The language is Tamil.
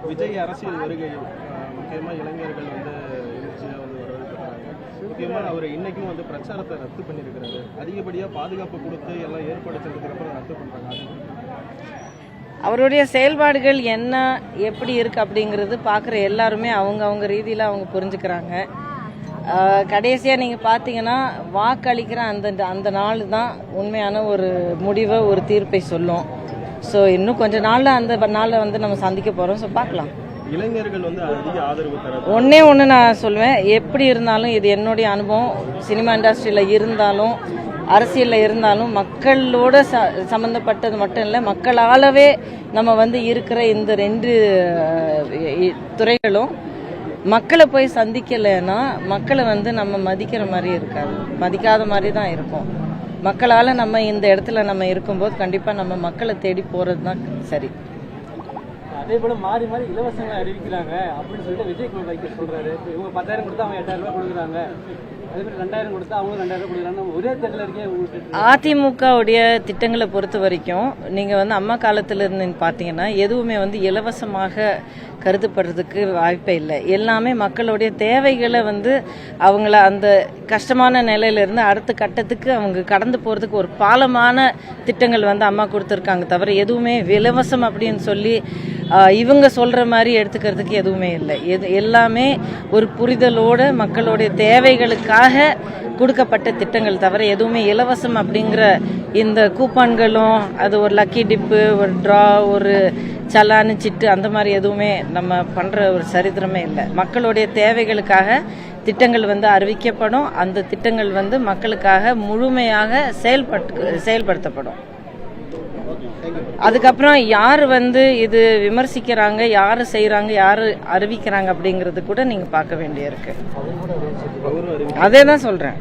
விஜய் அரசியல் வருகை முக்கியமாக இளைஞர்கள் வந்து எழுச்சியாக வந்து வரவேற்கிறாங்க. முக்கியமாக அவர் இன்னைக்கும் வந்து பிரச்சாரத்தை ரத்து பண்ணியிருக்கிறாரு. அதிகப்படியாக பாதுகாப்பு கொடுத்து எல்லாம் ஏற்பாடு செஞ்சதுக்கப்புறம் ரத்து பண்ணுறாங்க. அவருடைய செயல்பாடுகள் என்ன எப்படி இருக்குது அப்படிங்கிறது பார்க்குற எல்லாருமே அவங்க ரீதியில் அவங்க புரிஞ்சுக்கிறாங்க. கடைசியாக நீங்கள் பார்த்தீங்கன்னா வாக்களிக்கிற அந்த நாள் தான் உண்மையான ஒரு முடிவை ஒரு தீர்ப்பை சொல்லும். ஸோ இன்னும் கொஞ்ச நாளில் அந்த நாளில் வந்து நம்ம சந்திக்க போகிறோம். ஸோ பார்க்கலாம். இளைஞர்கள் வந்து அதிக ஆதரவு தர ஒன்று நான் சொல்வேன், எப்படி இருந்தாலும் இது என்னுடைய அனுபவம். சினிமா இண்டஸ்ட்ரியில் இருந்தாலும் அரசியலில் இருந்தாலும் மக்களோட சம்மந்தப்பட்டது மட்டும் இல்லை, மக்களாலவே நம்ம வந்து இருக்கிற இந்த 2 துறைகளும் மக்களை போய் சந்திக்கலைன்னா மக்களை வந்து நம்ம மதிக்கிற மாதிரி இருக்காது, மதிக்காத மாதிரி தான் இருக்கும். மக்களால் நம்ம இந்த இடத்துல நம்ம இருக்கும்போது கண்டிப்பாக நம்ம மக்களை தேடி போகிறது தான் சரி. அதே போல மாறி மாறி இலவசங்களை அறிவிக்கிறாங்க அப்படின்னு சொல்லிட்டு விஜய் வைக்க சொல்றாரு. இவங்க 10,000 கொடுத்தா அவங்க 8,000 ரூபாய் கொடுக்குறாங்க, அதே மாதிரி 2,000 கொடுத்தா அவங்க 2,000 ரூபாய் கொடுக்குறாங்க. ஒரே தேர்தல் இருக்கே. அதிமுகவுடைய திட்டங்களை பொறுத்த வரைக்கும் நீங்கள் வந்து அம்மா காலத்தில் இருந்து பார்த்தீங்கன்னா எதுவுமே வந்து இலவசமாக கருதப்படுறதுக்கு வாய்ப்பே இல்லை. எல்லாமே மக்களுடைய தேவைகளை வந்து அவங்கள அந்த கஷ்டமான நிலையிலிருந்து அடுத்த கட்டத்துக்கு அவங்க கடந்து போகிறதுக்கு ஒரு பாலமான திட்டங்கள் வந்து அம்மா கொடுத்துருக்காங்க. தவிர எதுவுமே இலவசம் அப்படின்னு சொல்லி இவங்க சொல்கிற மாதிரி எடுத்துக்கிறதுக்கு எதுவுமே இல்லை. எல்லாமே ஒரு புரிதலோடு மக்களுடைய தேவைகளுக்காக கொடுக்கப்பட்ட திட்டங்கள் தவிர எதுவுமே இலவசம் அப்படிங்கிற இந்த கூப்பான்களும் அது ஒரு லக்கி டிப்பு, ஒரு ட்ரா, ஒரு சலானு சிட்டு அந்த மாதிரி எதுவுமே நம்ம பண்ணுற ஒரு சரித்திரமே இல்லை. மக்களுடைய தேவைகளுக்காக திட்டங்கள் வந்து அறிவிக்கப்படும். அந்த திட்டங்கள் வந்து மக்களுக்காக முழுமையாக செயல்படுத்தப்படும். அதுக்கப்புறம் யார் வந்து இது விமர்சிக்கிறாங்க, யார் செய்கிறாங்க, யார் அறிவிக்கிறாங்க அப்படிங்கிறது கூட நீங்கள் பார்க்க வேண்டியிருக்கு. அதே தான் சொல்கிறேன்.